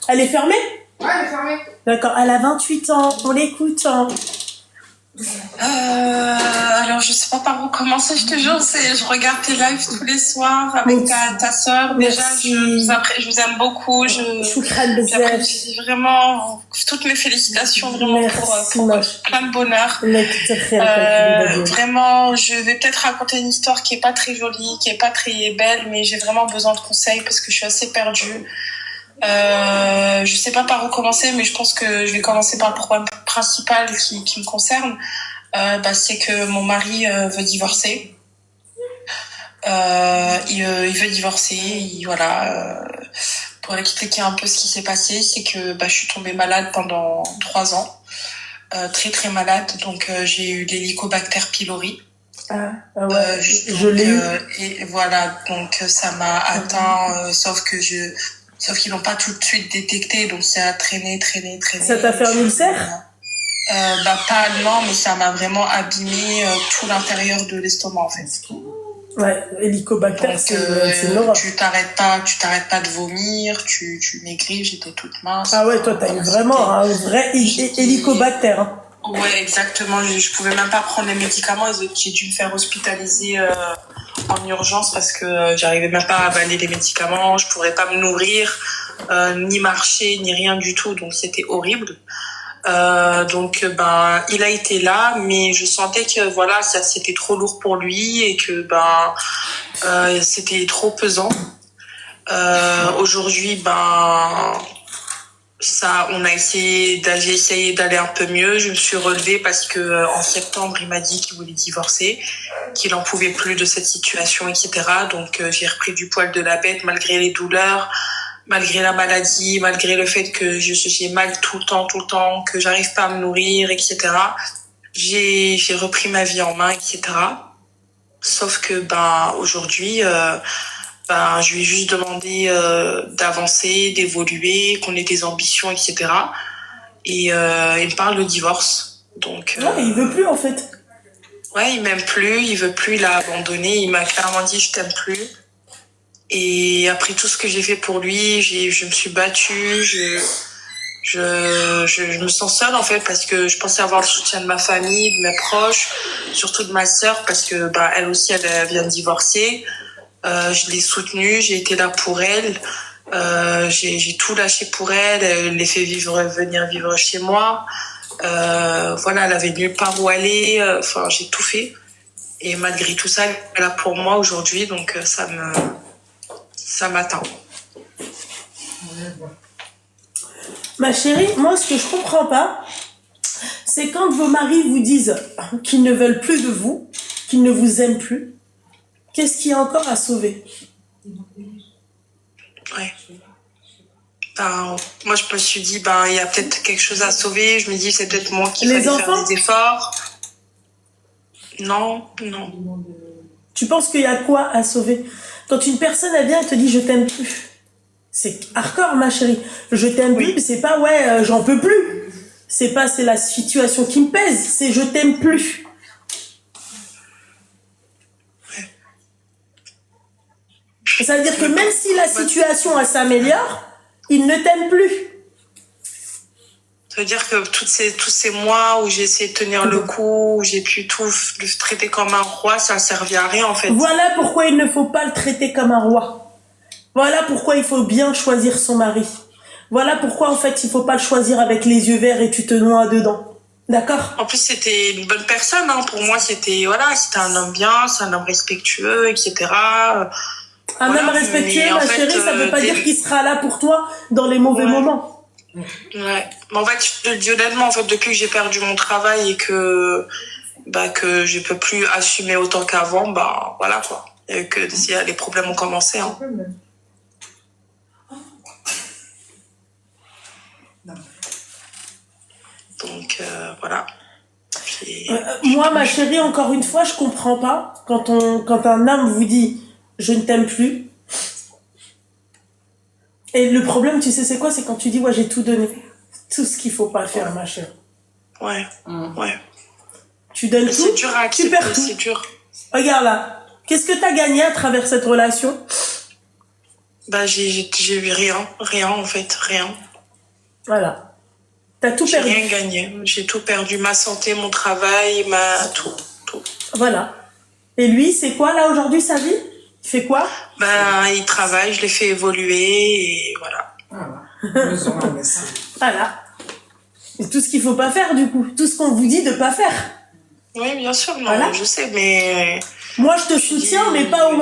Elle est fermée? Ouais, elle est fermée. D'accord, elle a 28 ans, on l'écoute. Hein. Alors, je sais pas par où commencer, je te jure. Je regarde tes lives tous les soirs avec ta sœur. Déjà, je vous aime beaucoup. J'apprécie vraiment toutes mes félicitations vraiment pour plein de bonheur. Vraiment, je vais peut-être raconter une histoire qui est pas très jolie, qui est pas très belle, mais j'ai vraiment besoin de conseils parce que je suis assez perdue. Je sais pas par où commencer, mais je pense que je vais commencer par le problème principal qui me concerne. C'est que mon mari veut divorcer. Il veut divorcer. Pour expliquer un peu ce qui s'est passé, c'est que je suis tombée malade pendant 3 ans, très très malade. Donc j'ai eu l'Helicobacter pylori. Je l'ai eu. Et voilà, donc ça m'a atteint, sauf qu'ils l'ont pas tout de suite détecté, donc ça a traîné. Ça t'a fait un ulcère? Non, mais ça m'a vraiment abîmé tout l'intérieur de l'estomac en fait. Ouais, Helicobacter, c'est l'horreur. Tu t'arrêtes pas de vomir, tu maigris, j'étais toute mince. Ah ouais, toi t'as eu vraiment un vrai Helicobacter. Hein. Ouais, exactement. Je pouvais même pas prendre les médicaments. J'ai dû me faire hospitaliser en urgence parce que j'arrivais même pas à avaler les médicaments. Je pourrais pas me nourrir, ni marcher, ni rien du tout. Donc c'était horrible. Il a été là, mais je sentais que ça c'était trop lourd pour lui et que c'était trop pesant. Aujourd'hui, j'ai essayé d'aller un peu mieux. Je me suis relevée parce que en septembre, il m'a dit qu'il voulait divorcer, qu'il en pouvait plus de cette situation, etc. Donc j'ai repris du poil de la bête malgré les douleurs, malgré la maladie, malgré le fait que j'ai mal tout le temps, que j'arrive pas à me nourrir, etc. J'ai repris ma vie en main, etc. Sauf que aujourd'hui, je lui ai juste demandé d'avancer, d'évoluer, qu'on ait des ambitions, etc. Et il me parle de divorce. Donc, non, il veut plus en fait. Ouais, il m'aime plus, il veut plus, il a abandonné. Il m'a clairement dit je t'aime plus. Et après tout ce que j'ai fait pour lui, je me suis battue, je me sens seule en fait parce que je pensais avoir le soutien de ma famille, de mes proches, surtout de ma sœur parce que elle aussi elle vient de divorcer. Je l'ai soutenue, j'ai été là pour elle, j'ai tout lâché pour elle, elle les fait venir vivre chez moi. Elle avait nulle part où aller, j'ai tout fait. Et malgré tout ça, elle est là pour moi aujourd'hui, donc ça m'atteint. Ma chérie, moi ce que je comprends pas, c'est quand vos maris vous disent qu'ils ne veulent plus de vous, qu'ils ne vous aiment plus, qu'est-ce qu'il y a encore à sauver? Ouais. Moi je me suis dit, il y a peut-être quelque chose à sauver, je me dis c'est peut-être moi qui fallait faire des efforts. Non. Tu penses qu'il y a quoi à sauver? Quand une personne elle vient et te dit je t'aime plus, c'est hardcore ma chérie. Je t'aime plus, mais c'est pas j'en peux plus. C'est la situation qui me pèse, c'est je t'aime plus. Ça veut dire que même si la situation elle s'améliore, il ne t'aime plus. Ça veut dire que tous ces mois où j'ai essayé de tenir le coup, où j'ai pu tout le traiter comme un roi, ça ne servait à rien en fait. Voilà pourquoi il ne faut pas le traiter comme un roi. Voilà pourquoi il faut bien choisir son mari. Voilà pourquoi en fait il faut pas le choisir avec les yeux verts et tu te noies dedans. D'accord? En plus c'était une bonne personne, hein. Pour moi c'était un homme bien, c'est un homme respectueux, etc. Un homme respectueux, ma chérie, ça veut pas dire qu'il sera là pour toi dans les mauvais moments. Ouais. En fait, je te le dis honnêtement, depuis que j'ai perdu mon travail et que je peux plus assumer autant qu'avant, voilà quoi. Et que les problèmes ont commencé, hein. Donc voilà. Moi, ma chérie, encore une fois, je comprends pas quand un homme vous dit je ne t'aime plus. Et le problème, tu sais, c'est quoi? C'est quand tu dis j'ai tout donné, tout ce qu'il faut pas faire, ma chérie. Ouais. Tu donnes tout, c'est dur à accepter, tu perds tout. C'est dur. Regarde là, qu'est-ce que t'as gagné à travers cette relation? J'ai eu rien en fait, rien. Voilà. T'as tout J'ai perdu. rien gagné. J'ai tout perdu. Ma santé, mon travail, tout. Voilà. Et lui, c'est quoi là aujourd'hui sa vie? Il fait quoi? Ben, il travaille, je l'ai fait évoluer et voilà. Voilà. Et tout ce qu'il faut pas faire du coup. Tout ce qu'on vous dit de pas faire. Oui, bien sûr, non, Voilà. je sais, mais... Moi, je te soutiens, mais pas au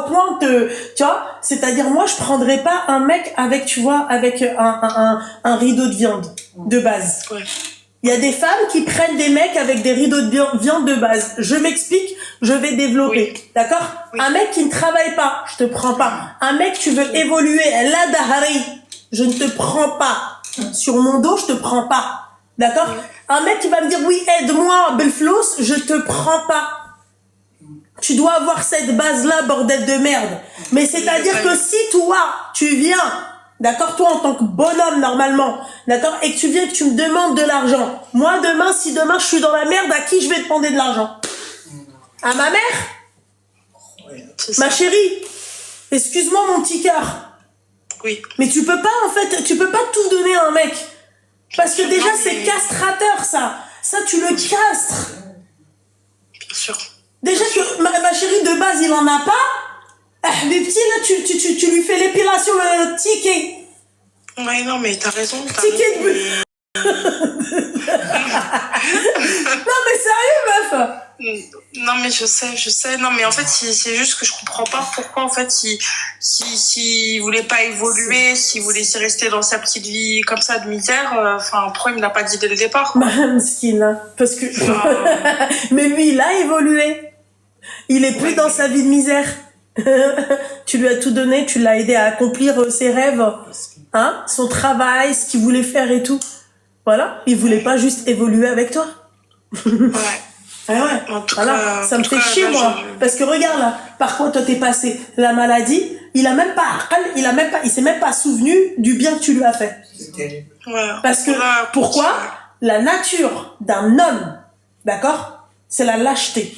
point de, tu vois, c'est-à-dire, moi, je prendrais pas un mec avec, tu vois, avec un rideau de viande, de base. Ouais. Il y a des femmes qui prennent des mecs avec des rideaux de viande de base. Je m'explique, je vais développer. Oui. D'accord? Oui. Un mec qui ne travaille pas, je te prends pas. Un mec, tu veux évoluer, la dahari, je ne te prends pas. Sur mon dos, je te prends pas. D'accord? Oui. Un mec qui va me dire, oui, aide-moi, Belflos, je te prends pas. Tu dois avoir cette base-là, bordel de merde. Mais c'est-à-dire que si toi, tu viens, d'accord, toi en tant que bonhomme normalement, d'accord, et que tu viens et que tu me demandes de l'argent, moi demain, si demain je suis dans la merde, à qui je vais demander de l'argent? À ma mère? Ma chérie, excuse-moi mon petit cœur. Oui. Mais tu peux pas en fait, tu peux pas tout donner à un mec. Parce que déjà c'est castrateur ça. Ça tu le castres. Bien sûr. Déjà que ma chérie de base il en a pas. Les petits là tu lui fais l'épilation le ticket. Ouais non mais t'as raison. Ticket de but. Non mais sérieux meuf. Non mais je sais. Non mais en fait c'est juste que je comprends pas pourquoi en fait s'il voulait pas évoluer, s'il voulait rester dans sa petite vie comme ça de misère, enfin pourquoi il me l'a pas dit dès le départ quoi. Mesquine, parce que mais lui il a évolué. Il est plus dans sa vie de misère. Tu lui as tout donné, tu l'as aidé à accomplir ses rêves, hein, son travail, ce qu'il voulait faire et tout. Voilà, il voulait pas juste évoluer avec toi. Ouais. Ah ouais, En tout voilà, cas, ça me fait chier là, moi, parce que regarde là, par quoi toi t'es passé la maladie, il s'est même pas souvenu du bien que tu lui as fait. Ouais. Parce que pourquoi? La nature d'un homme, d'accord, c'est la lâcheté.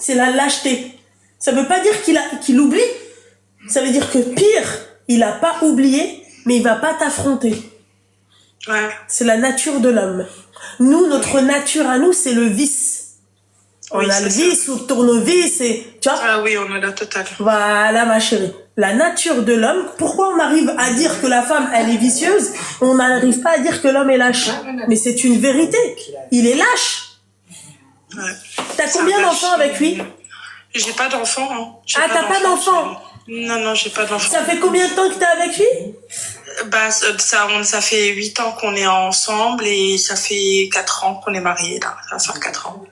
C'est la lâcheté. Ça veut pas dire qu'il oublie. Ça veut dire que pire, il a pas oublié, mais il va pas t'affronter. Ouais. C'est la nature de l'homme. Nous, notre nature à nous, c'est le vice. On Oui, a le c'est vice, on tournevis et, tu vois. Ah oui, on a la totale. Voilà, ma chérie. La nature de l'homme, pourquoi on arrive à dire que la femme, elle est vicieuse? On n'arrive pas à dire que l'homme est lâche. Mais c'est une vérité. Il est lâche. Ouais. T'as combien d'enfants avec lui? J'ai pas d'enfant. Hein. Ah, t'as pas d'enfant? Non, j'ai pas d'enfant. Ça fait combien de temps que t'es avec lui? Bah, ça fait 8 ans qu'on est ensemble et ça fait 4 ans qu'on est mariés, là. Ça va faire 4 ans.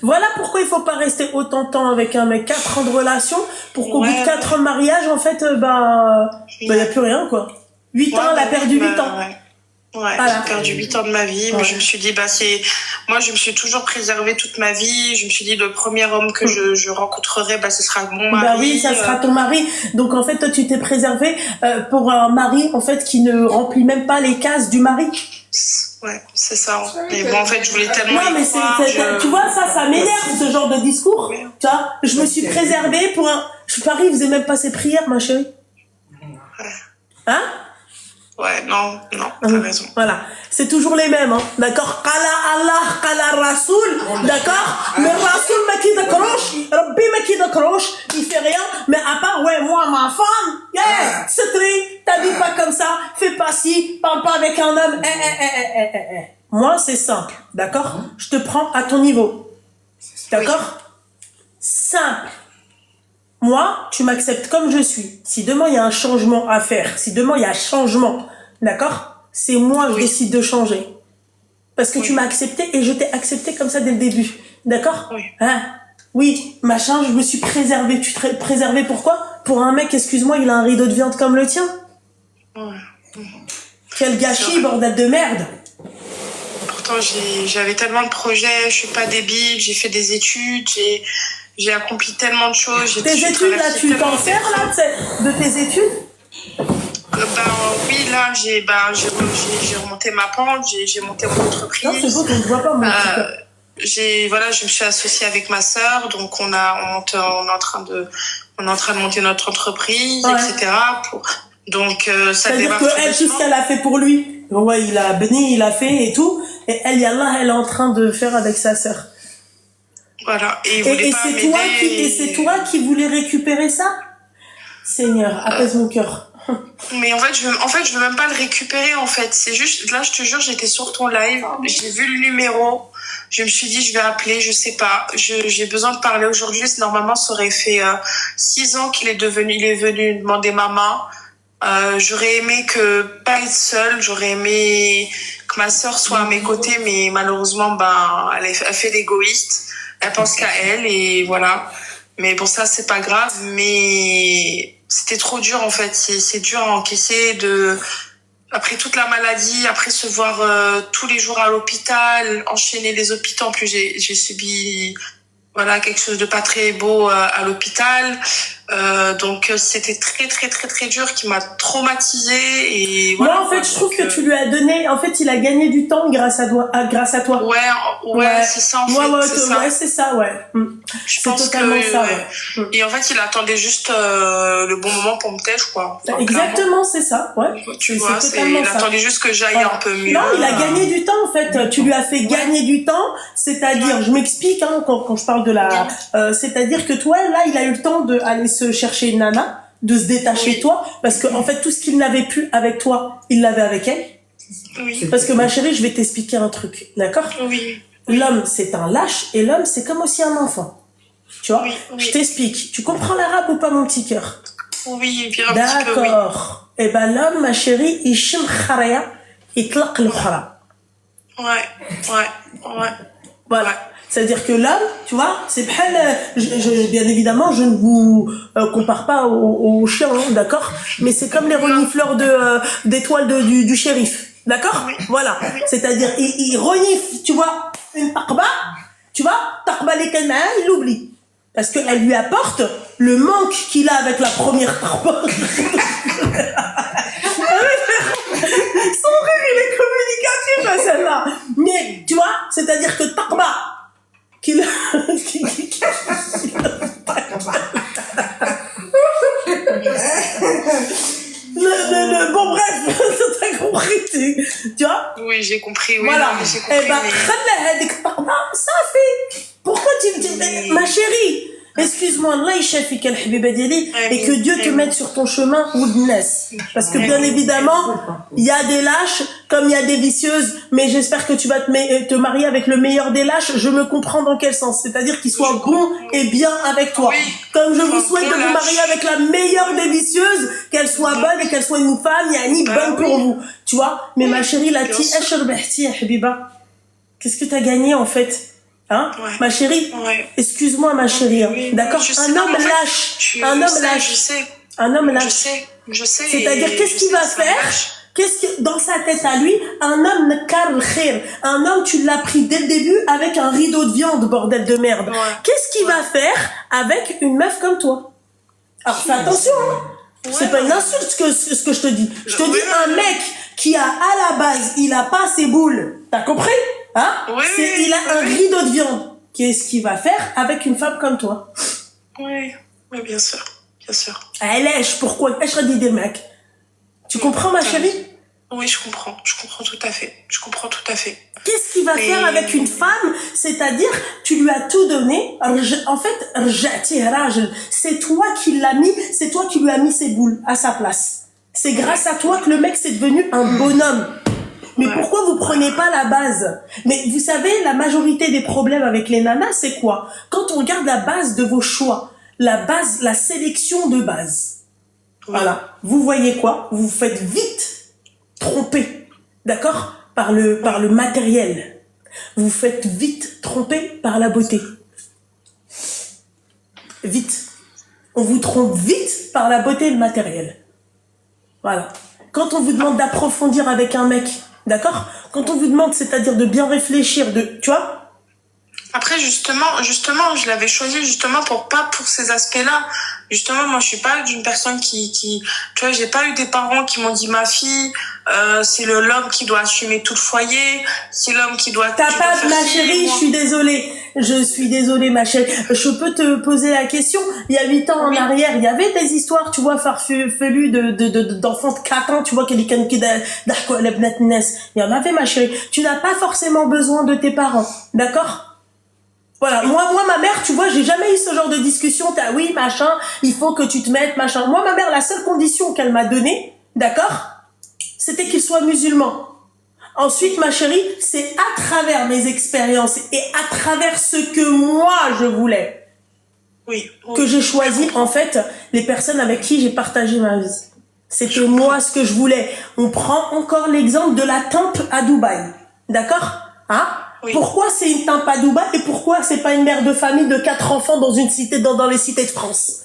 Voilà pourquoi il faut pas rester autant de temps avec un mec. 4 ans de relation pour qu'au bout de 4 ans de mariage, en fait, y a plus rien, quoi. 8 ans, elle a perdu 8 ans. Ouais, Voilà. j'ai perdu 8 ans de ma vie, mais je me suis dit, moi, je me suis toujours préservée toute ma vie. Je me suis dit, le premier homme que je rencontrerai, ce sera mon mari. Bah oui, ça sera ton mari. Donc, en fait, toi, tu t'es préservé pour un mari, en fait, qui ne remplit même pas les cases du mari. Ouais, c'est ça. Mais bon, en fait, je voulais tellement Non, mais tu vois, ça m'énerve, ce genre de discours. Oui. Tu vois, je me suis préservée pour un... Paris, il faisait même pas ses prières, ma chérie. Ouais. Hein? Ouais, non, t'as raison. Voilà, c'est toujours les mêmes, hein. D'accord? Qala Allah, qala Rasoul, d'accord? Mais Rasoul m'a qui décroche, Rabbi m'a qui décroche, il fait rien, mais à part, ouais, moi, ma femme, yeah, c'est très, t'habilles pas comme ça, fais pas ci, parle pas avec un homme, Moi, c'est simple, d'accord? Je te prends à ton niveau, d'accord? Simple. Moi, tu m'acceptes comme je suis. Si demain il y a un changement à faire, si demain il y a un changement, d'accord? C'est moi je décide de changer. Parce que tu m'as accepté et je t'ai accepté comme ça dès le début. D'accord? Oui. Hein? Oui, machin, je me suis préservée. Tu te préservée pourquoi? Pour un mec, excuse-moi, il a un rideau de viande comme le tien. Ouais. Quel gâchis, bordel de merde. Pourtant, j'avais tellement de projets, je suis pas débile, j'ai fait des études, j'ai accompli tellement de choses. Tes études, là, tu t'en sers, là, de tes études? Oui, là, j'ai remonté ma pente, j'ai monté mon entreprise. Non, c'est beau, on ne voit pas, moi. Je me suis associée avec ma sœur, donc on est en train de monter notre entreprise, etc. Donc, ça C'est-à-dire démarre que tout elle, tout ce doucement. qu'elle a fait pour lui, ouais, il a béni, il a fait et tout, et elle, Yallah, elle est en train de faire avec sa sœur. Voilà. Et il voulait Et pas c'est m'aider. toi qui voulais récupérer ça? Seigneur, apaise mon cœur. Mais en fait, je veux même pas le récupérer, en fait. C'est juste, là, je te jure, j'étais sur ton live, j'ai vu le numéro, je me suis dit, je vais appeler, je sais pas, j'ai besoin de parler aujourd'hui. Normalement, ça aurait fait 6 ans il est venu demander ma main. J'aurais aimé pas être seule, j'aurais aimé que ma sœur soit à mes côtés, mais malheureusement, ben, elle fait l'égoïste. Elle pense qu'à elle, et voilà. Mais bon, ça, c'est pas grave, mais c'était trop dur, en fait. C'est dur à encaisser après toute la maladie, après se voir tous les jours à l'hôpital, enchaîner les hôpitaux. En plus, j'ai subi, voilà, quelque chose de pas très beau à l'hôpital. Donc, c'était très, très, très, très dur, qui m'a traumatisée. Et voilà. Moi, en fait, je trouve que tu lui as donné, en fait, il a gagné du temps grâce à toi. Ouais, c'est ça, en fait. C'est ça, ouais. Je C'est pense totalement que, ça, ouais. ouais. Et en fait, il attendait juste le bon moment pour me têche, quoi. Enfin, Exactement, c'est ça, ouais. tu vois, c'est totalement il ça. attendait juste que j'aille Voilà. un peu mieux. Non, il a gagné du temps, en fait. Tu lui as fait gagner du temps, c'est-à-dire, je m'explique, hein, quand je parle de la, c'est-à-dire que toi, là, il a eu le temps d'aller se chercher une nana, de se détacher de toi, parce que, en fait, tout ce qu'il n'avait plus avec toi, il l'avait avec elle. Oui. Parce que, ma chérie, je vais t'expliquer un truc, d'accord? Oui. L'homme, c'est un lâche, et l'homme, c'est comme aussi un enfant. Tu vois? Oui. Je t'explique. Tu comprends l'arabe ou pas, mon petit cœur? Oui, bien un petit peu, oui. D'accord. Eh ben, l'homme, ma chérie, il shim kharaya, il tlaq l'ukhra. Ouais. Voilà. C'est-à-dire que l'homme, tu vois, c'est bien évidemment, je ne vous compare pas au chien, hein, d'accord? Mais c'est comme les renifleurs d'étoiles du shérif. D'accord? Voilà. C'est-à-dire, il renifle, tu vois, une taqba, tu vois, taqba les kalma, il l'oublie. Parce qu'elle lui apporte le manque qu'il a avec la première taqba. Son rire, il est communicatif, à celle-là. Mais, tu vois, c'est-à-dire que taqba, bon bref, t'as compris, tu vois? Oui, j'ai compris, oui. Voilà. J'ai compris, Eh ben, ça fait. Pourquoi tu me dis, ma chérie, excuse-moi, Allah yashafik al-habiba diali, et que Dieu te mette sur ton chemin ou de naisse. Parce que bien évidemment, il y a des lâches comme il y a des vicieuses, mais j'espère que tu vas te marier avec le meilleur des lâches. Je me comprends dans quel sens. C'est-à-dire qu'il soit bon et bien avec toi. Comme je vous souhaite de vous marier avec la meilleure des vicieuses, qu'elle soit bonne et qu'elle soit une femme, yani bonne pour vous. Tu vois? Mais ma chérie, la ti ashrbahti habiba. Qu'est-ce que t'as gagné en fait? Hein? Ma chérie? Excuse-moi, ma chérie. Hein. D'accord? Un homme lâche. Un homme lâche. Un homme lâche. Je sais. C'est-à-dire, qu'est-ce qu'il va faire? Dans sa tête à lui, un homme nakar khir. Un homme, tu l'as pris dès le début avec un rideau de viande, bordel de merde. Qu'est-ce qu'il va faire avec une meuf comme toi? Alors, fais attention, hein. C'est pas une insulte ce que je te dis. Je te dis, un mec qui a, à la base, il a pas ses boules. T'as compris? Hein? Il a un rideau de viande. Qu'est-ce qu'il va faire avec une femme comme toi? Oui, bien sûr. Bien sûr. Elle est, pourquoi? Je dis des mecs. Tu comprends, ma chérie? Oui, je comprends tout à fait. Qu'est-ce qu'il va faire avec une femme? C'est-à-dire, tu lui as tout donné. En fait, c'est toi qui l'as mis, c'est toi qui lui as mis ses boules à sa place. C'est grâce à toi que le mec c'est devenu un bonhomme. Mais pourquoi vous prenez pas la base? Mais vous savez, la majorité des problèmes avec les nanas, c'est quoi? Quand on regarde la base de vos choix, la sélection de base. Voilà. Vous voyez quoi? Vous vous faites vite tromper, d'accord? Par le matériel. Vous vous faites vite tromper par la beauté. Vite. On vous trompe vite par la beauté et le matériel. Voilà. Quand on vous demande d'approfondir avec un mec, d'accord? Quand on vous demande, c'est-à-dire de bien réfléchir, tu vois? Après, justement, je l'avais choisi justement pour ces aspects-là. Justement, moi, je suis pas d'une personne qui, tu vois, j'ai pas eu des parents qui m'ont dit, ma fille, c'est l'homme qui doit assumer tout le foyer, c'est l'homme qui doit... T'as pas, ma chérie, je suis désolée, ma chérie. Je peux te poser la question. Il y a 8 ans en arrière, il y avait des histoires, tu vois, farfelues d'enfants de 4 ans, tu vois, il y en avait, ma chérie. Tu n'as pas forcément besoin de tes parents, d'accord? Voilà, moi, ma mère, tu vois, j'ai jamais eu ce genre de discussion. Oui, machin, il faut que tu te mettes, machin. Moi, ma mère, la seule condition qu'elle m'a donnée, d'accord, c'était qu'il soit musulman. Ensuite, ma chérie, c'est à travers mes expériences et à travers ce que moi je voulais, que j'ai choisi, en fait, les personnes avec qui j'ai partagé ma vie. C'était moi ce que je voulais. On prend encore l'exemple de la tempe à Dubaï, d'accord, hein? Pourquoi c'est une tempe à Dubaï et pourquoi c'est pas une mère de famille de 4 enfants dans une cité, dans les cités de France?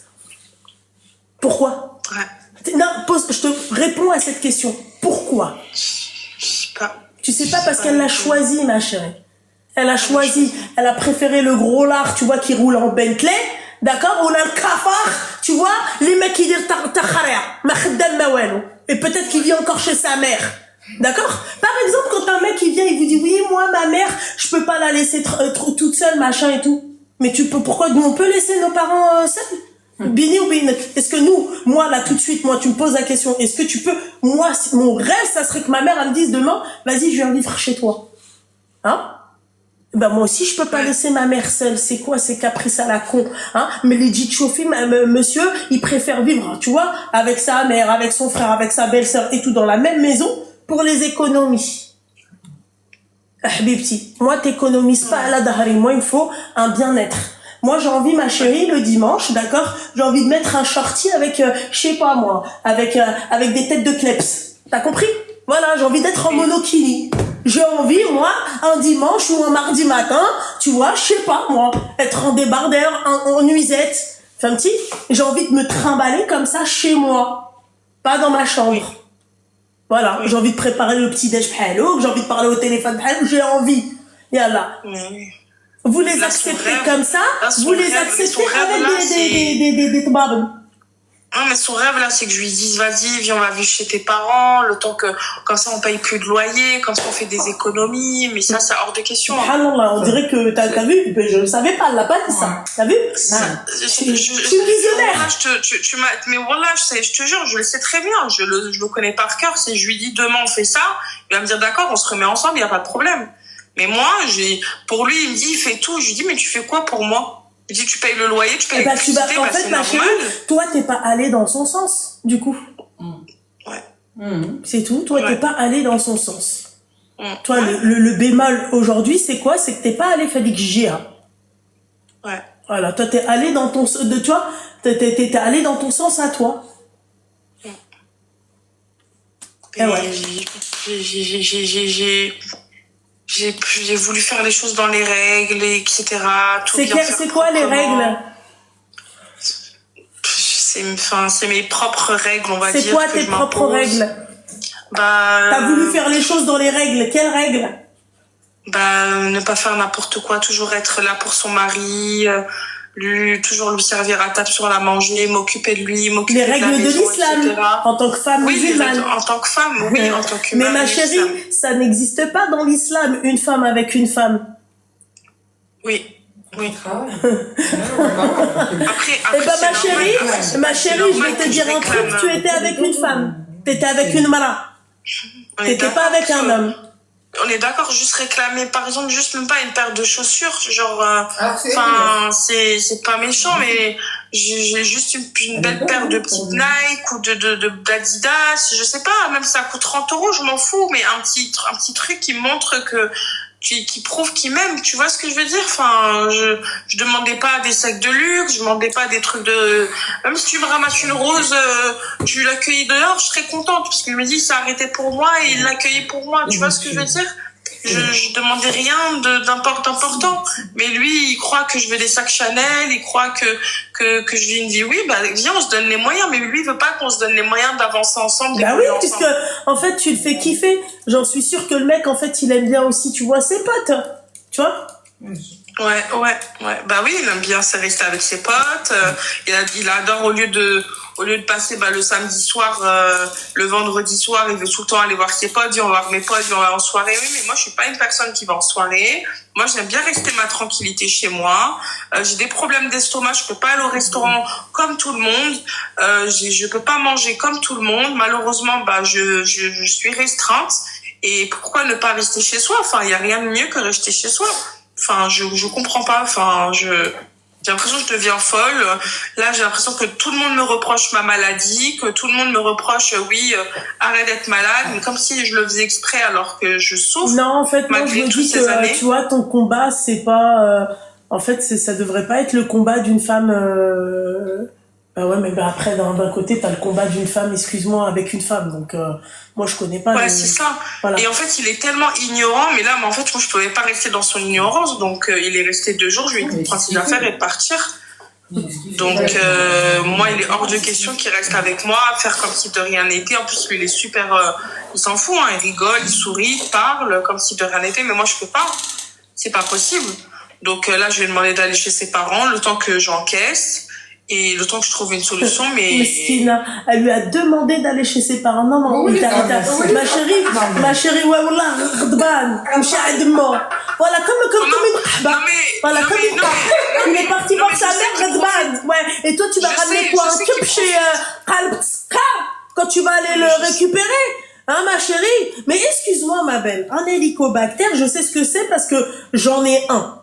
Pourquoi? Non, je te réponds à cette question. Pourquoi? Je sais pas. Tu sais pas, parce qu'elle l'a choisi, ma chérie. Elle a choisi. Elle a préféré le gros lard, tu vois, qui roule en Bentley. D'accord? On a le cafard, tu vois, les mecs qui disent et peut-être qu'il vit encore chez sa mère. D'accord? Par exemple, quand un mec qui vient, il vous dit, oui, moi, ma mère, je peux pas la laisser toute seule, machin et tout. Mais pourquoi nous, on peut laisser nos parents seuls? Bini ou Bini? Est-ce que nous, moi, là, tout de suite, moi, tu me poses la question, est-ce que tu peux, moi, mon rêve, ça serait que ma mère, elle me dise demain, vas-y, je viens vivre chez toi. Hein? Ben, moi aussi, je peux pas laisser ma mère seule. C'est quoi ces caprices à la con? Hein? Mais les dit chauffés, monsieur, il préfère vivre, tu vois, avec sa mère, avec son frère, avec sa belle-sœur et tout dans la même maison, pour les économies. Habibti, moi t'économises pas à la dahari, moi il me faut un bien-être. Moi j'ai envie, ma chérie, le dimanche, d'accord, j'ai envie de mettre un shorty avec, je sais pas moi, avec des têtes de kleps. T'as compris? Voilà, j'ai envie d'être en monokini. J'ai envie, moi, un dimanche ou un mardi matin, tu vois, je sais pas moi, être en débardeur, en nuisette. Enfin, petit, j'ai envie de me trimballer comme ça chez moi, pas dans ma chambre. Voilà, j'ai envie de préparer le petit-déj bhalo, j'ai envie de parler au téléphone bhalo, j'ai envie. Yallah. Vous les acceptez comme ça, vous les acceptez avec des tobabs. Non, mais son rêve, là, c'est que je lui dise, vas-y, viens, on va vivre chez tes parents, le temps que, comme ça, on paye plus de loyer, comme ça, on fait des économies, mais ça, c'est hors de question. Subhanallah, on dirait que t'as vu, je ne savais pas, elle l'a pas dit ça. T'as vu? Je suis visionnaire. Mais voilà, je te jure, je le sais très bien, je le connais par cœur. Si je lui dis, demain, on fait ça, il va me dire, d'accord, on se remet ensemble, il n'y a pas de problème. Mais moi, pour lui, il me dit, il fait tout. Je lui dis, mais tu fais quoi pour moi? Je dis, tu payes le loyer, tu payes l'électricité, en fait, ma chérie, toi, t'es pas allé dans son sens, du coup. Ouais. C'est tout. Toi, t'es pas allé dans son sens. Toi, le bémol aujourd'hui, c'est quoi? C'est que t'es pas allé faire du GIA. Ouais. Voilà, toi, t'es allé dans ton, t'es allé dans ton sens à toi. Et ouais. J'ai voulu faire les choses dans les règles, etc. C'est quoi les règles? C'est mes propres règles, on va dire. C'est quoi tes propres règles? T'as voulu faire les choses dans les règles. Quelles règles? Ne pas faire n'importe quoi, toujours être là pour son mari, toujours lui servir à table, sur la manger, m'occuper de lui, m'occuper de la maison, les règles de l'islam, en tant que femme musulmane. En tant que femme, oui, en tant qu'humaine. Mais ma chérie, ça n'existe pas dans l'islam, une femme avec une femme. Oui. Après, ma chérie, je vais te dire un truc, tu étais avec une femme. T'étais avec une mara. T'étais pas avec un homme. On est d'accord, juste réclamer, par exemple, juste même pas une paire de chaussures, genre, c'est pas méchant, mais j'ai juste une belle paire de petites Nike ou d'Adidas, je sais pas, même si ça coûte 30 €, je m'en fous, mais un petit truc qui montre qui prouve qu'il m'aime, tu vois ce que je veux dire? Enfin, je demandais pas des sacs de luxe, je demandais pas des trucs même si tu me ramasses une rose, tu l'accueillis dehors, je serais contente, parce qu'il me dit, ça arrêtait pour moi et il l'accueillait pour moi, tu vois ce que je veux dire? Je demandais rien d'important, mais lui, il croit que je veux des sacs Chanel, il croit que je lui dis, oui, viens, on se donne les moyens, mais lui, il veut pas qu'on se donne les moyens d'avancer ensemble. Oui, puisque, en fait, tu le fais kiffer. J'en suis sûre que le mec, en fait, il aime bien aussi, tu vois, ses potes. Tu vois? Ouais. Oui, il aime bien rester avec ses potes. Il adore, au lieu au lieu de passer le samedi soir, le vendredi soir, il veut tout le temps aller voir ses potes, il va voir mes potes, il va en soirée. Oui, mais moi, je suis pas une personne qui va en soirée. Moi, j'aime bien rester ma tranquillité chez moi. J'ai des problèmes d'estomac, je peux pas aller au restaurant comme tout le monde. Je peux pas manger comme tout le monde. Malheureusement, je suis restreinte. Et pourquoi ne pas rester chez soi? Enfin, il y a rien de mieux que rester chez soi. Enfin, je comprends pas. Enfin, j'ai l'impression que je deviens folle. Là, j'ai l'impression que tout le monde me reproche ma maladie, que tout le monde me reproche, arrête d'être malade, mais comme si je le faisais exprès alors que je souffre. Non, en fait, moi, je malgré me toutes dis ces années. que, tu vois, ton combat, c'est pas... en fait, ça devrait pas être le combat d'une femme... ouais, mais après, d'un côté, t'as le combat d'une femme, excuse-moi, avec une femme. Donc, moi, je connais pas... Ouais, c'est ça. Voilà. Et en fait, il est tellement ignorant, mais là, en fait, moi, je pouvais pas rester dans son ignorance. Donc, il est resté 2 jours, je lui ai dit de prendre ses affaires et de partir. Donc, moi, il est hors de question qu'il reste avec moi, faire comme si de rien n'était. En plus, lui, il est super... il s'en fout, hein, il rigole, il sourit, il parle, comme si de rien n'était. Mais moi, je peux pas. C'est pas possible. Donc, là, je lui ai demandé d'aller chez ses parents, le temps que j'encaisse. Et le temps que je trouve une solution, mais... Mesquina, elle lui a demandé d'aller chez ses parents. Non, Oui, ma chérie, ouais, wallah, ghadban, voilà, comme il est parti voir sa mère, ghadban. Ouais, et toi, tu vas ramener quoi, un tube chez quand tu vas aller le récupérer? Hein, ma chérie? Mais excuse-moi, ma belle, un hélicobactère, je sais ce que c'est parce que j'en ai un.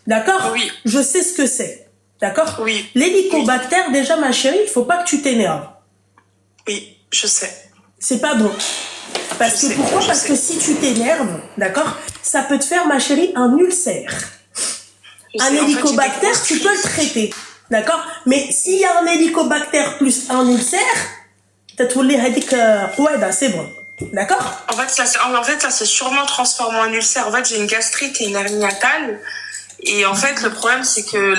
D'accord? Oui. Je sais ce que c'est. D'accord? Oui. L'hélicobactère, déjà, ma chérie, il faut pas que tu t'énerves. Oui, je sais. C'est pas bon. Parce que si tu t'énerves, d'accord, ça peut te faire, ma chérie, un ulcère. Un hélicobactère, tu peux le traiter. D'accord? Mais s'il y a un hélicobactère plus un ulcère, t'as tout les c'est bon. D'accord? En fait, ça s'est sûrement transformé en ulcère. En fait, j'ai une gastrite et une hernie hiatale. Et en fait, le problème, c'est que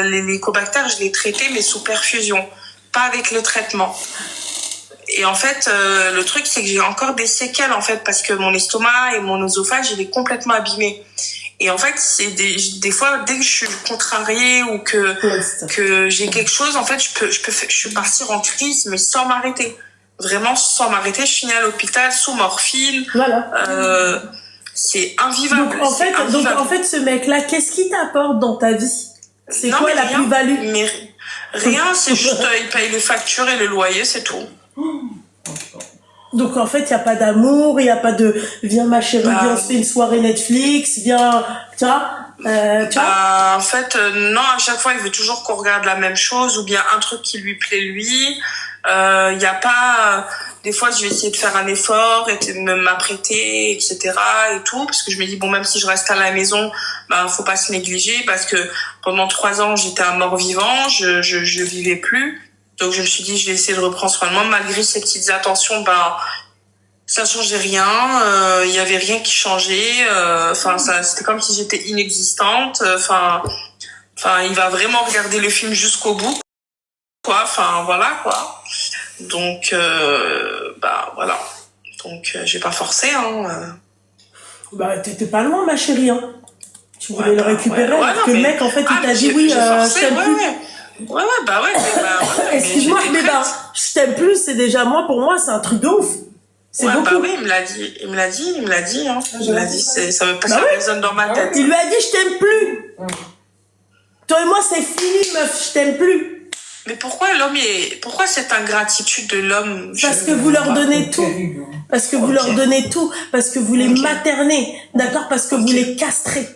l'hélicobactère, je l'ai traité, mais sous perfusion, pas avec le traitement. Et en fait, le truc, c'est que j'ai encore des séquelles, en fait, parce que mon estomac et mon œsophage, il est complètement abîmé. Et en fait, c'est des fois, dès que je suis contrariée ou que j'ai quelque chose, en fait, je peux partir en crise, mais sans m'arrêter. Vraiment, sans m'arrêter, je finis à l'hôpital sous morphine. Voilà. C'est invivable. Donc en fait, ce mec-là, qu'est-ce qu'il t'apporte dans ta vie? C'est quoi la plus-value? Mais rien, c'est juste, il paye les factures et le loyer, c'est tout. Donc en fait, il n'y a pas d'amour, il n'y a pas de viens ma chérie, viens on se fait une soirée Netflix, viens, tu vois, en fait, non, à chaque fois, il veut toujours qu'on regarde la même chose ou bien un truc qui lui plaît lui. Il y a pas... Des fois, je vais essayer de faire un effort et de m'apprêter, etc. et tout, parce que je me dis, bon, même si je reste à la maison, faut pas se négliger, parce que pendant 3 ans, j'étais un mort-vivant, je vivais plus. Donc, je me suis dit, je vais essayer de reprendre soin de moi, malgré ces petites attentions, ça changeait rien, il y avait rien qui changeait, c'était comme si j'étais inexistante, il va vraiment regarder le film jusqu'au bout, quoi, voilà, quoi. Donc, voilà. Donc, j'ai pas forcé, hein. T'étais pas loin, ma chérie, hein. Tu voulais le récupérer, alors que le mec, en fait, il t'a dit, oui, je t'aime plus. Ouais. Excuse-moi, mais je t'aime plus, c'est déjà, pour moi, c'est un truc de ouf. C'est beaucoup. Oui, il me l'a dit, hein. Il m'a dit, ça résonne dans ma tête. Il lui a dit, je t'aime plus. Toi et moi, c'est fini, meuf, je t'aime plus. Mais pourquoi cette ingratitude de l'homme? Parce que vous leur donnez tout. Parce que vous leur donnez tout. Parce que vous les maternez. D'accord? Parce que vous les castrez.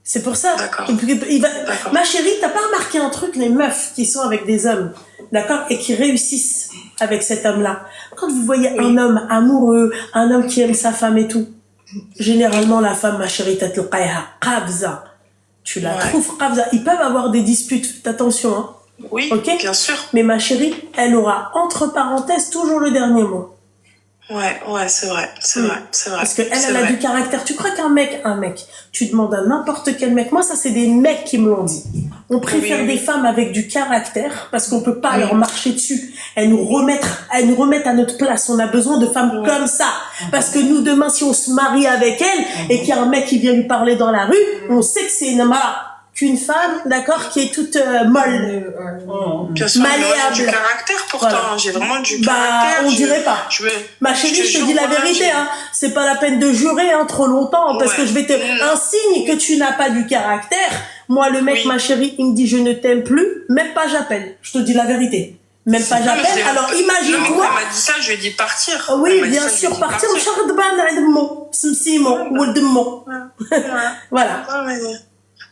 C'est pour ça. D'accord. Ma chérie, t'as pas remarqué un truc, les meufs qui sont avec des hommes, d'accord, et qui réussissent avec cet homme-là. Quand vous voyez un homme amoureux, un homme qui aime sa femme et tout, généralement la femme, ma chérie, qabza. Tu la trouves qabza. Ils peuvent avoir des disputes. Faites attention, hein. Oui, bien sûr. Mais ma chérie, elle aura entre parenthèses toujours le dernier mot. Ouais, c'est vrai. Parce que elle a du caractère. Tu crois qu'un mec, tu demandes à n'importe quel mec. Moi, ça, c'est des mecs qui me l'ont dit. On préfère des femmes avec du caractère parce qu'on peut pas leur marcher dessus. Elles nous remettent à notre place. On a besoin de femmes comme ça. Parce que nous, demain, si on se marie avec elle et qu'il y a un mec qui vient lui parler dans la rue, on sait que c'est une mara. qu'une femme, d'accord, qui est toute molle. Bien sûr, mais moi, j'ai du Malléable. caractère pourtant. Voilà. J'ai vraiment du Bah, caractère. on dirait pas. Ma chérie, je te jure, dis la voilà, vérité, hein. C'est pas la peine de jurer, hein, trop longtemps, parce Ouais. que je vais te, un signe que tu n'as pas du caractère. Moi, le mec, Oui. ma chérie, il me dit je ne t'aime plus, même pas j'appelle. Je te dis la vérité. Même pas Non, mais j'appelle. c'est- Alors, Non, mais quand imagine-toi. elle m'a dit ça, je lui ai dit partir. Oui, Elle m'a dit bien ça, je lui ai sûr, dit partir au Chardban, Admo, Simsimo, ou Demo. Voilà. Ouais,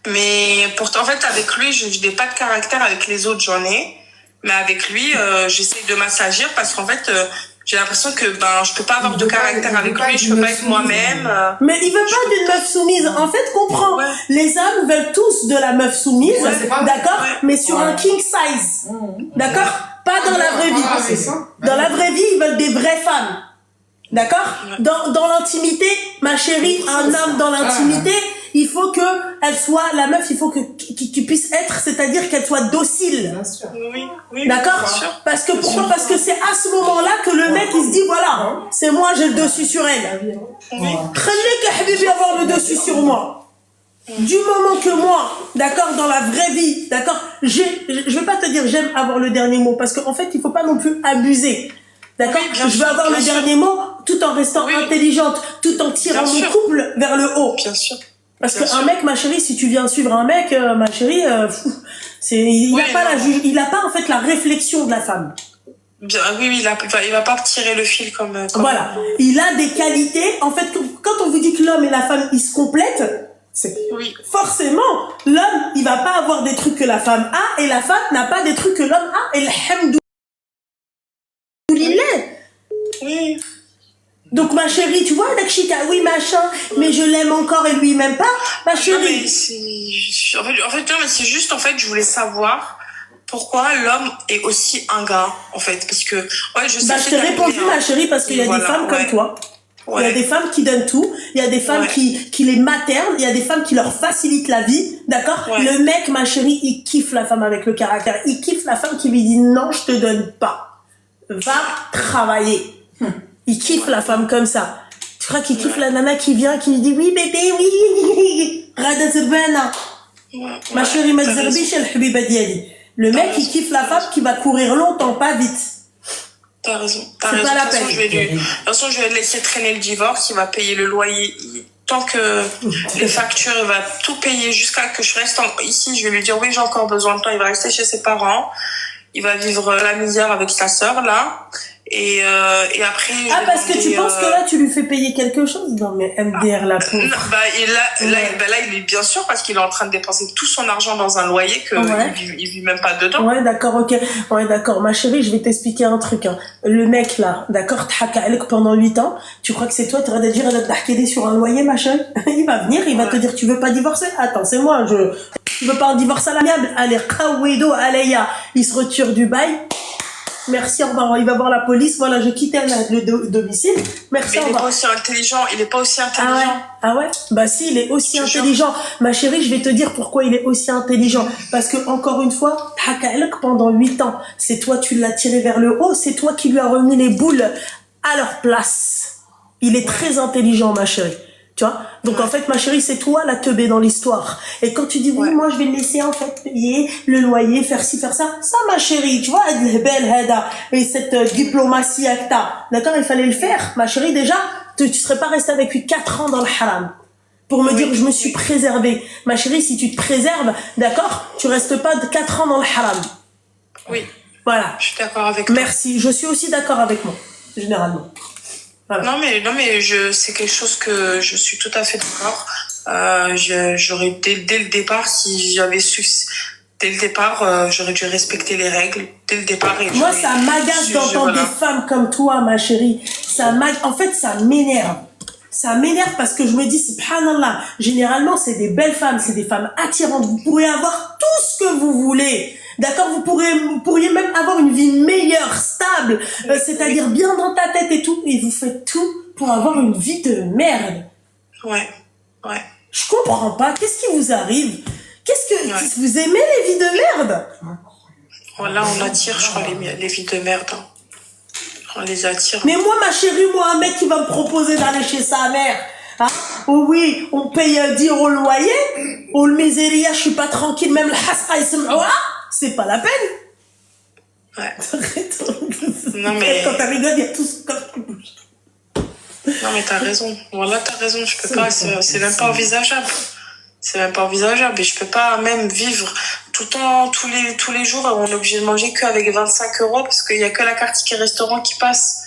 mais pourtant, en fait, avec lui, je n'ai pas de caractère. Avec les autres, j'en ai. Mais avec lui, j'essaie de m'assagir parce qu'en fait, j'ai l'impression que je peux pas avoir de caractère avec lui. Je peux pas être moi-même. Mais il veut pas d'une meuf soumise. En fait, comprends. Ouais. Les hommes veulent tous de la meuf soumise, Ouais, c'est pas- d'accord, Ouais. mais sur un king size. D'accord? Pas dans la vraie vie. c'est ça. Dans la vraie vie, ils veulent des vraies femmes. D'accord? Dans l'intimité, ma chérie, un homme dans l'intimité, il faut que elle soit, la meuf, il faut qu'il puisse être, c'est-à-dire qu'elle soit docile. Bien sûr. Oui. D'accord? Bien sûr. Parce que pourquoi? Parce que c'est à ce moment-là que le mec, il se dit, voilà, c'est moi, j'ai le dessus sur elle. Oui. Khalik ya habibi avoir le dessus sur moi. Du moment que moi, d'accord, dans la vraie vie, d'accord, je vais pas te dire j'aime avoir le dernier mot parce qu'en fait, il faut pas non plus abuser. D'accord? Oui, bien Je veux sûr, avoir bien le sûr. dernier mot tout en restant Oui. intelligente, tout en tirant Bien mon sûr. couple vers le haut. Bien sûr. Parce Bien qu'un sûr. mec, ma chérie, si tu viens suivre un mec, ma chérie, il Oui, a pas non. il a pas en fait la réflexion de la femme. Bien, oui, il va pas tirer le fil comme Voilà. Il a des qualités. En fait, quand on vous dit que l'homme et la femme, ils se complètent, c'est Oui. forcément, l'homme, il va pas avoir des trucs que la femme a et la femme n'a pas des trucs que l'homme a. Et alhamdoulilah. Oui. Donc, ma chérie, tu vois, Dakshika, oui, machin, mais je l'aime encore et lui, il m'aime pas. Ma Non, mais chérie. en fait, non, mais c'est juste, en fait, je voulais savoir pourquoi l'homme est aussi un gars, en fait. Parce que, ouais, je sais Bah, que je t'ai t'as répondu, compris, ma hein. chérie, parce qu'il y a Voilà, des femmes comme ouais. toi. Il y a Ouais. des femmes qui donnent tout, il y a des femmes Ouais. qui les maternent, il y a des femmes qui leur facilitent la vie, d'accord? Ouais. Le mec, ma chérie, il kiffe la femme avec le caractère, il kiffe la femme qui lui dit non, je te donne pas. Va travailler. Il kiffe la femme comme ça. Tu crois qu'il kiffe la nana qui vient, qui lui dit oui bébé, oui, Rada Zerbana. Ma chérie, ma T'as raison. Zerbiche, el Habiba Diali. Le mec, il kiffe la femme qui va courir longtemps, pas vite. T'as raison. C'est raison. pas la De toute façon, peine. de toute façon, je vais le laisser traîner le divorce. Il va payer le loyer. Tant que les factures, il va tout payer jusqu'à que je reste ici. Je vais lui dire oui, j'ai encore besoin de temps. Il va rester chez ses parents. Il va vivre la misère avec sa sœur, là. Et après. je Ah, vais parce que tu demander, penses que là, tu lui fais payer quelque chose? Non, mais MDR, la Non, pauvre. là, il est bien sûr parce qu'il est en train de dépenser tout son argent dans un loyer que Ouais. il vit même pas dedans. Ouais, d'accord, ok. Ouais, d'accord. Ma chérie, je vais t'expliquer un truc, hein. Le mec, là, d'accord, pendant 8 ans, tu crois que c'est toi, tu vas te dire, elle sur un loyer, ma chérie? Il va venir, il va te dire, tu veux pas divorcer? Attends, c'est moi, tu veux pas un divorce à l'amiable? Allez, Kawedo, Aleya. Il se retire du bail. Merci, au revoir. Il va voir la police. Voilà, j'ai quitté le domicile. Merci, Mais au il est revoir. pas aussi intelligent. Il est pas aussi Ah ouais? intelligent. Ah ouais? Bah si, il est aussi Je te jure. intelligent. Ma chérie, je vais te dire pourquoi il est aussi intelligent. Parce que, encore une fois, pendant 8 ans, c'est toi, tu l'as tiré vers le haut, c'est toi qui lui as remis les boules à leur place. Il est très intelligent, ma chérie. Tu vois? Donc, en fait, ma chérie, c'est toi la teubée dans l'histoire. Et quand tu dis, oui, moi, je vais le laisser, en fait, payer le loyer, faire ci, faire ça. Ça, ma chérie, tu vois, et cette diplomatie acta. D'accord? Il fallait le faire. Ma chérie, déjà, tu serais pas restée avec lui 4 ans dans le haram. Pour me dire, je me suis préservée. Ma chérie, si tu te préserves, d'accord? Tu restes pas de 4 ans dans le haram. Oui, Voilà. je suis d'accord avec toi. Merci. Je suis aussi d'accord avec moi. Généralement. Voilà. Non mais c'est quelque chose que je suis tout à fait d'accord. J'aurais dès le départ, si j'avais su dès le départ, j'aurais dû respecter les règles dès le départ. Et Moi, ça m'agace d'entendre des femmes comme toi, ma chérie. En fait, ça m'énerve. Ça m'énerve parce que je me dis, subhanallah, généralement, c'est des belles femmes, c'est des femmes attirantes. Vous pourrez avoir tout ce que vous voulez. D'accord? Vous pourriez même avoir une vie meilleure, stable, c'est-à-dire bien dans ta tête et tout. Et vous faites tout pour avoir une vie de merde. Ouais. Je comprends pas. Qu'est-ce qui vous arrive? Ouais. Vous aimez les vies de merde? Voilà, on attire, je crois, les vies de merde. Hein. On les attire. Mais moi, ma chérie, moi, un mec qui va me proposer d'aller chez sa mère, Hein? Oh oui, on paye 10 € le loyer. Ou le miséria, je suis pas tranquille, même le hasqa, c'est pas la peine. Ouais. Arrête. Non, mais... Quand t'as rigolé, il y a tout ce corps qui bouge. Non, mais t'as raison. Voilà, t'as raison. Je peux pas, c'est même pas envisageable. C'est même pas envisageable. Et je peux pas même vivre tout le temps, tous les jours, on est obligé de manger qu'avec 25 € parce qu'il y a que la carte ticket restaurant qui passe.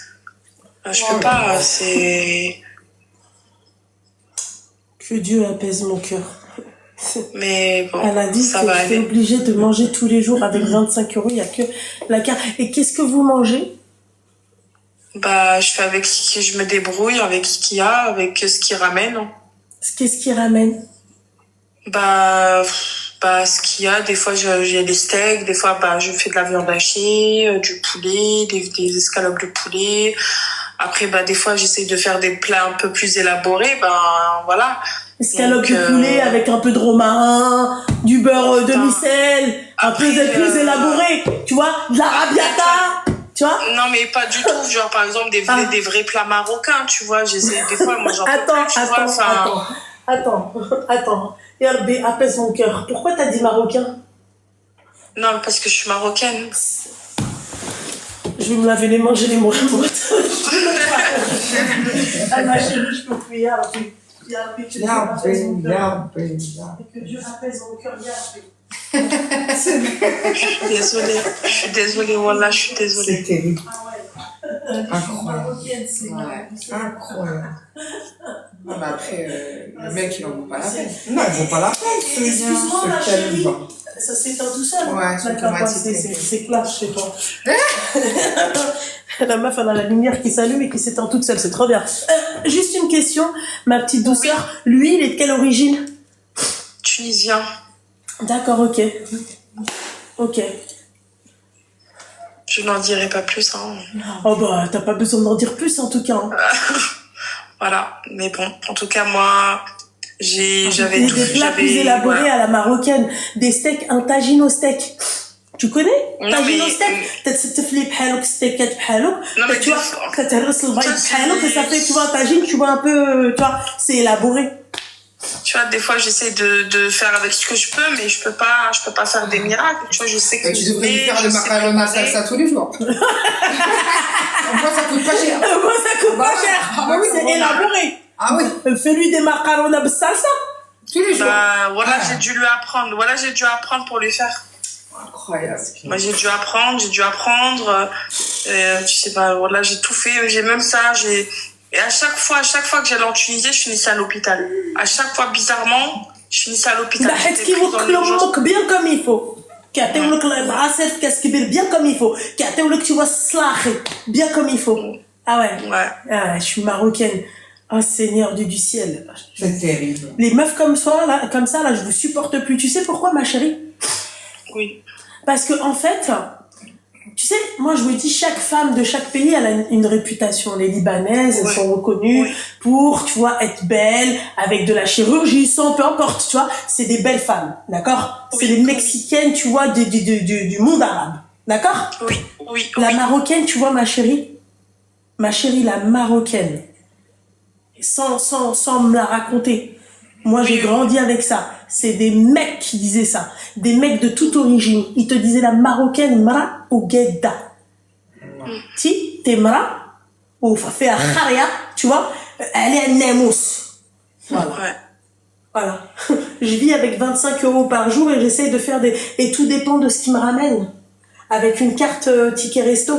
Je peux pas, c'est... Que Dieu apaise mon cœur. Mais bon, elle a dit ça que va tu es aller. obligé de manger tous les jours avec 25 €, il n'y a que la carte. Et qu'est-ce que vous mangez? Bah, je fais avec ce qui je me débrouille, avec ce qu'il y a, avec ce qui ramène. Qu'est-ce qui ramène? Bah, ce qu'il y a, des fois j'ai des steaks, des fois bah je fais de la viande hachée, du poulet, des escalopes de poulet. Après bah des fois j'essaie de faire des plats un peu plus élaborés, voilà. Escalope de poulet avec un peu de romarin, du beurre demi-sel, un peu plus élaboré, tu vois, de la rabiata, tu vois. Non mais pas du tout, genre par exemple des vrais plats marocains, tu vois, j'essaie des fois moi j'en peux plus, tu vois, Attends. Et Herbé, apaise mon cœur. Pourquoi t'as dit marocain? Non, parce que je suis marocaine. Je vais me laver les mains, j'ai les mains moites. Ah ma chérie, je peux plus, Herbé. Que Dieu apaise mon cœur. Que Dieu apaise mon cœur, Herbé. Je suis désolée, Wallah, je suis désolée. C'est terrible. Ah ouais. Incroyable. Incroyable. Non, mais après, le mec, il en vaut pas la peine. Non, il vaut pas la peine. Excuse-moi, ma chérie. Ça s'éteint tout seul. Ouais, c'est classe chez toi. La meuf, elle a la lumière qui s'allume et qui s'éteint toute seule, c'est trop bien. Juste une question, ma petite douceur. Lui, il est de quelle origine? Tunisien. D'accord, ok. Ok. Je n'en dirai pas plus, hein. Oh bah, t'as pas besoin d'en dire plus en tout cas. Hein. Voilà, mais bon, en tout cas, moi, j'avais des plats plus élaborés voilà. À la marocaine, des steaks, un tagine au steak. Tu connais? Tagine au steak. تتفلي بحالك ستيكات بحالك. Tu vois, كتهرس البيض بحالك, ça fait, tu vois, un tagine, tu vois un peu, tu vois, c'est élaboré. Tu vois, des fois, j'essaie de faire avec ce que je peux, mais je peux pas faire des miracles. Tu vois, je sais que tu devrais lui faire le macaroni à salsa tous les jours. Moi, ça coûte pas cher. Moi, ça coûte pas cher. Ah oui, c'est élaboré. Ah oui. Fais-lui des macaroni à salsa. Tous les jours. Voilà, j'ai dû lui apprendre. Voilà, j'ai dû apprendre pour lui faire. Incroyable. Moi, j'ai dû apprendre. Tu sais pas, voilà, j'ai tout fait. J'ai même ça, Et à chaque fois que j'allais en Tunisie, je finissais à l'hôpital. À chaque fois, bizarrement, je finissais à l'hôpital. Bien comme il faut. كيعطيولك العصير في كاس كبير bien comme il faut. كيعطيولك tu vois الصلاخي bien comme il faut. Ah ouais. Ouais. Ah, je suis marocaine. Oh Seigneur Dieu du ciel. C'est terrible. Les meufs comme ça là, je vous supporte plus. Tu sais pourquoi, ma chérie? Oui. Parce que en fait, tu sais, moi je me dis, chaque femme de chaque pays, elle a une réputation. Les Libanaises, elles sont reconnues pour, tu vois, être belles, avec de la chirurgie, sans, peu importe, tu vois. C'est des belles femmes, d'accord? C'est les Mexicaines, tu vois, du monde arabe, d'accord? Oui. La Marocaine, tu vois, ma chérie, la Marocaine, sans me la raconter. Moi, j'ai grandi avec ça. C'est des mecs qui disaient ça. Des mecs de toute origine. Ils te disaient la marocaine, mara ou gedda. Si, t'es mara, ou fait un kharia, tu vois, elle est un nemos. Voilà. Ouais. Voilà. Je vis avec 25 € par jour et j'essaye de faire et tout dépend de ce qui me ramène. Avec une carte ticket resto.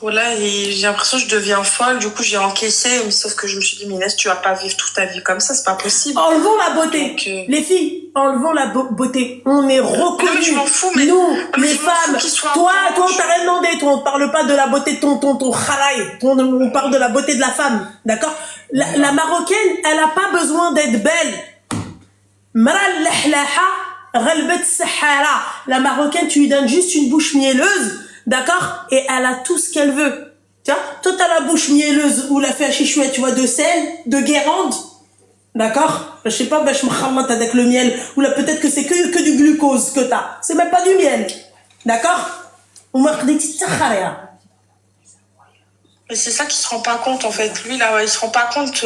Voilà, et j'ai l'impression que je deviens folle. Du coup, j'ai encaissé, mais sauf que je me suis dit, Inès, tu vas pas vivre toute ta vie comme ça, c'est pas possible. Enlevons la beauté. Donc, les filles, enlevons la beauté. On est reconnus. Non, mais je m'en fous, mais... Nous, les femmes. Toi, on t'a rien demandé. Toi, on parle pas de la beauté de ton kharaï. On parle de la beauté de la femme. D'accord? La Marocaine, elle a pas besoin d'être belle. La Marocaine, tu lui donnes juste une bouche mielleuse. D'accord? Et elle a tout ce qu'elle veut. Tiens, toi t'as la bouche mielleuse ou la fait chichouette, tu vois, de sel, de guérande. D'accord? Je sais pas, je me khamat avec le miel. Ou là, peut-être que c'est que du glucose que t'as. C'est même pas du miel. D'accord? Ou Mais c'est ça qu'il se rend pas compte, en fait. Lui, là, il se rend pas compte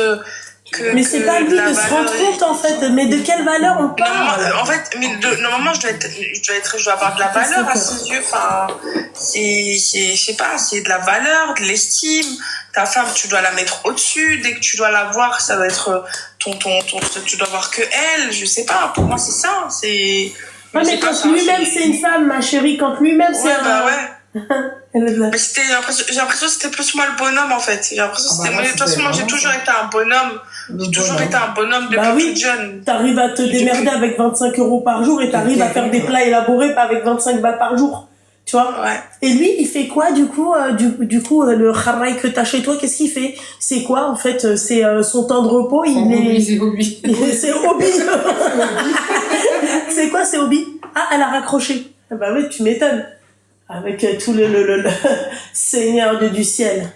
mais c'est pas lui de se rendre compte, en fait. Mais de quelle valeur on parle? En fait, normalement, je dois avoir de la valeur à ses yeux. Enfin, je sais pas, c'est de la valeur, de l'estime. Ta femme, tu dois la mettre au-dessus. Dès que tu dois la voir, ça doit être tu dois voir que elle. Je sais pas, pour moi, c'est ça. Ouais, mais quand lui-même, c'est une femme, ma chérie. Quand lui-même, c'est ouais. Mais j'ai l'impression que c'était plus moi le bonhomme, en fait. J'ai l'impression que c'était moi. De toute façon, moi, j'ai toujours été un bonhomme. J'ai toujours été un bonhomme depuis toute jeune. T'arrives à te démerder avec 25 € par jour et t'arrives à faire des plats élaborés pas avec 25 balles par jour. Tu vois? Ouais. Et lui, il fait quoi, du coup, le travail que t'as chez toi, qu'est-ce qu'il fait? C'est quoi, en fait? C'est son temps de repos, C'est hobby. C'est hobby. C'est quoi, c'est hobby? Ah, elle a raccroché. Bah oui, tu m'étonnes. Avec tout le Seigneur du ciel.